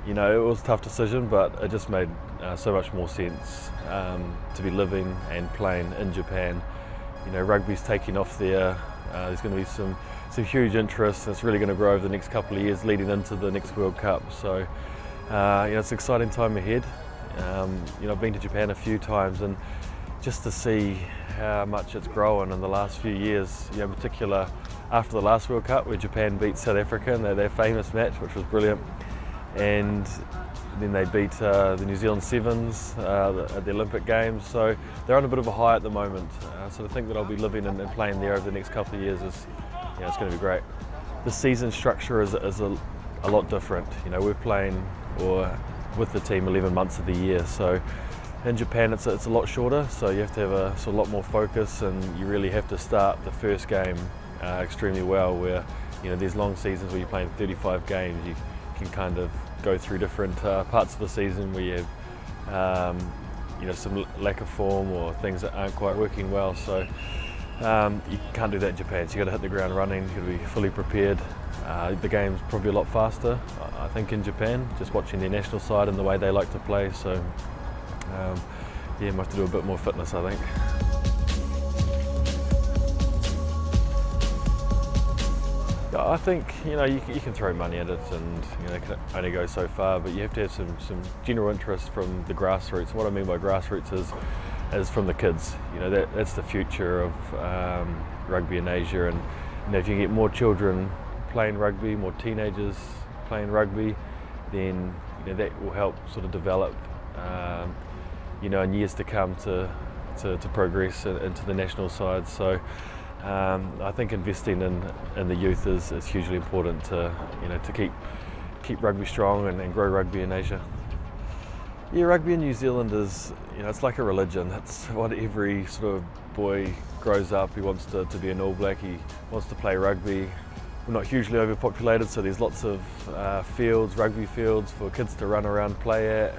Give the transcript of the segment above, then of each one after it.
It was a tough decision, but it just made so much more sense to be living and playing in Japan. Rugby's taking off there. There's going to be some huge interest. It's really going to grow over the next couple of years leading into the next World Cup. So, it's an exciting time ahead. I've been to Japan a few times, and just to see how much it's grown in the last few years, in particular after the last World Cup where Japan beat South Africa in their famous match, which was brilliant. And then they beat the New Zealand Sevens at the Olympic Games, so they're on a bit of a high at the moment. So to think that I'll be living and playing there over the next couple of years is, it's going to be great. The season structure is a lot different. We're playing with the team 11 months of the year, so in Japan it's a lot shorter. So you have to have a lot more focus, and you really have to start the first game extremely well. Where there's long seasons where you're playing 35 games. You can kind of go through different parts of the season where you have some lack of form or things that aren't quite working well. So you can't do that in Japan. So you've got to hit the ground running. You've got to be fully prepared. The game's probably a lot faster, I think, in Japan. Just watching their national side and the way they like to play. So might have to do a bit more fitness, I think. I think you can throw money at it, and it can only go so far. But you have to have some general interest from the grassroots. What I mean by grassroots is from the kids. That's the future of rugby in Asia. And if you can get more children playing rugby, more teenagers playing rugby, then that will help sort of develop in years to come to progress into the national side. So. I think investing in the youth is hugely important to keep rugby strong and grow rugby in Asia. Yeah, rugby in New Zealand is it's like a religion. It's what every sort of boy grows up. He wants to be an All Black. He wants to play rugby. We're not hugely overpopulated, so there's lots of rugby fields for kids to run around and play at,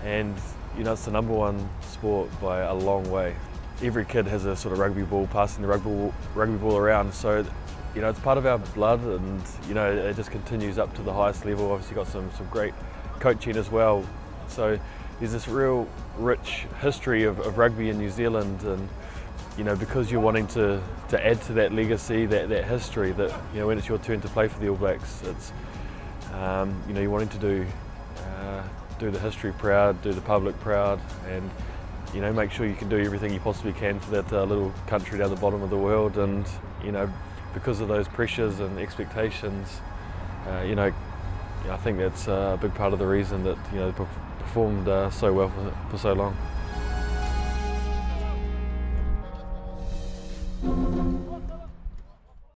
and it's the number one sport by a long way. Every kid has a sort of rugby ball, passing the rugby ball around, so it's part of our blood, and it just continues up to the highest level. Obviously got some great coaching as well, so there's this real rich history of rugby in New Zealand, and because you're wanting to add to that legacy, that history, that when it's your turn to play for the All Blacks, it's you're wanting to do the history proud, do the public proud, and make sure you can do everything you possibly can for that little country down the bottom of the world. And because of those pressures and expectations, I think that's a big part of the reason that they performed so well for so long.